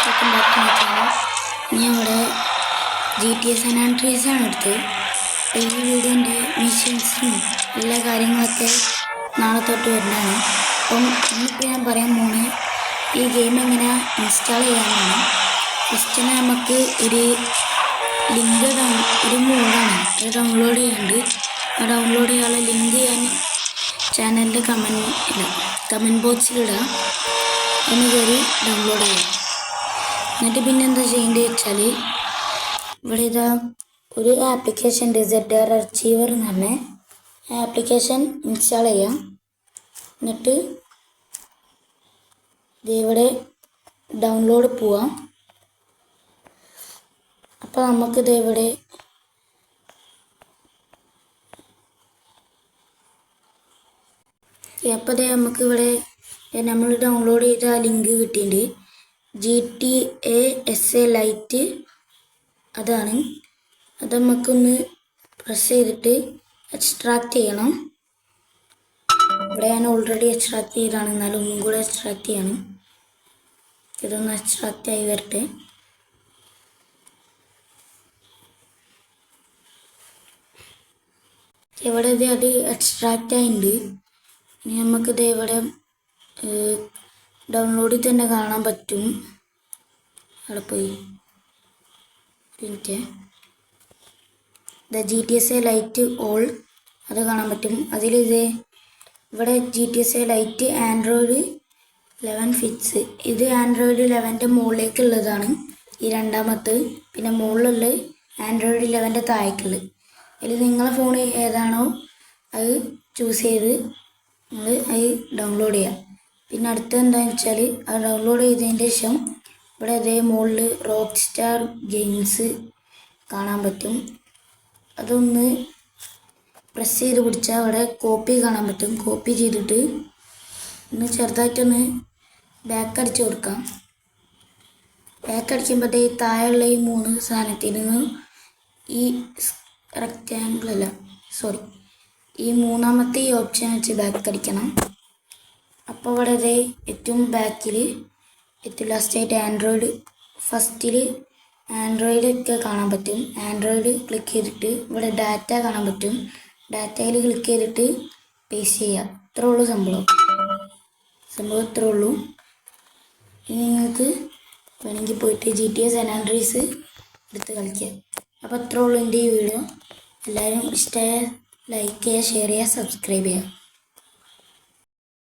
Welcome back to my channel. ഞാൻ ഇവിടെ GTA San Andreas ആണ് എടുത്തത്. ഈ വീഡിയോൻ്റെ മിഷൻസും എല്ലാ കാര്യങ്ങളൊക്കെ നാളെ തൊട്ട് വരുന്നതാണ്. അപ്പം ഇന്നിപ്പോൾ ഞാൻ പറയാൻ പോകുന്നത് ഈ ഗെയിം എങ്ങനെ ഇൻസ്റ്റാൾ ചെയ്യാനാണ്. ഫസ്റ്റ് തന്നെ നമുക്ക് ഒരു ലിങ്ക് ഒരു മോഡാണ് അത് ഡൗൺലോഡ് ചെയ്യാണ്ട്. ആ ഡൗൺലോഡ് ചെയ്യാനുള്ള ലിങ്ക് ഞാൻ ചാനലിൻ്റെ കമൻറ്റ് ബോക്സിലിടാം. ഒന്ന് കയറി ഡൗൺലോഡ് ചെയ്യാം. എന്നിട്ട് പിന്നെ എന്താ ചെയ്യേണ്ടത് വെച്ചാൽ ഇവിടെ ഇതാ ഒരു ആപ്ലിക്കേഷൻ ഉണ്ട്, ZR Archiver എന്ന് പറഞ്ഞ ആപ്ലിക്കേഷൻ ഇൻസ്റ്റാൾ ചെയ്യാം. എന്നിട്ട് ഇവിടെ ഡൗൺലോഡ് പോവാം. അപ്പോൾ നമുക്കിത് ഇവിടെ നമുക്കിവിടെ നമ്മൾ ഡൗൺലോഡ് ചെയ്ത ലിങ്ക് കിട്ടിയിട്ടുണ്ട്. GTA SA Lite അതാണ്. അത് നമുക്കൊന്ന് പ്രസ് ചെയ്തിട്ട് എക്സ്ട്രാക്ട് ചെയ്യണം. ഇവിടെ ഞാൻ ഓൾറെഡി എക്സ്ട്രാക്ട് ചെയ്താണ്, എന്നാലും ഒന്നും കൂടെ എക്സ്ട്രാക്ട് ചെയ്യണം. ഇതൊന്ന് എക്സ്ട്രാക്ട് ആയി വരട്ടെ. ഇവിടെ അത് എക്സ്ട്രാക്ട് ആയിട്ടുണ്ട്. ഇനി നമുക്കിത് ഇവിടെ ഡൗൺലോഡിൽ തന്നെ കാണാൻ പറ്റും. അവിടെ പോയി പിന്നെ GTA Lite ഓൾ അത് കാണാൻ പറ്റും. അതിലിത് ഇവിടെ GTA Lite Android 11 ഫിറ്റ്സ്. ഇത് Android 11ൻ്റെ മുകളിലേക്കുള്ളതാണ് ഈ രണ്ടാമത്തെ. പിന്നെ മുകളിലുള്ള Android 11ൻ്റെ താഴേക്കുള്ളത്. അതിൽ നിങ്ങളെ ഫോൺ ഏതാണോ അത് ചൂസ് ചെയ്ത് നിങ്ങൾ അത് ഡൗൺലോഡ് ചെയ്യുക. പിന്നെ അടുത്തത് എന്താണെന്ന് വെച്ചാൽ അത് ഡൗൺലോഡ് ചെയ്തതിൻ്റെ ശേഷം ഇവിടെ അതേ മുകളിൽ Rockstar Games കാണാൻ പറ്റും. അതൊന്ന് പ്രസ് ചെയ്ത് പിടിച്ചാൽ അവിടെ കോപ്പി കാണാൻ പറ്റും. കോപ്പി ചെയ്തിട്ട് ഒന്ന് ചെറുതായിട്ടൊന്ന് ബാക്ക് അടിച്ച് കൊടുക്കാം. ബാക്ക് അടിക്കുമ്പോഴത്തേ താഴെയുള്ള ഈ 3 സാധനത്തിൽ നിന്ന് ഈ ഈ മൂന്നാമത്തെ ഈ ഓപ്ഷൻ വെച്ച് ബാക്ക് അടിക്കണം. അപ്പോൾ ഇവിടെ അതേ ഏറ്റവും ബാക്കിൽ ഏറ്റവും ലാസ്റ്റായിട്ട് ആൻഡ്രോയിഡ് ഫസ്റ്റിൽ ആൻഡ്രോയിഡ് ഒക്കെ കാണാൻ പറ്റും. ആൻഡ്രോയിഡ് ക്ലിക്ക് ചെയ്തിട്ട് ഇവിടെ ഡാറ്റ കാണാൻ പറ്റും. ഡാറ്റയിൽ ക്ലിക്ക് ചെയ്തിട്ട് പേസ്റ്റ് ചെയ്യുക. ഇത്രേ ഉള്ളൂ സംഭവം ഇത്രേ ഉള്ളൂ. ഇനി നിങ്ങൾക്ക് വേണമെങ്കിൽ പോയിട്ട് GTA San Andreas എടുത്ത് കളിക്കുക. അപ്പോൾ ഇത്രേ ഉള്ളൂ എൻ്റെ ഈ വീഡിയോ. എല്ലാവരും ഇഷ്ടമായ ലൈക്ക് ചെയ്യുക, ഷെയർ ചെയ്യുക, സബ്സ്ക്രൈബ് ചെയ്യുക.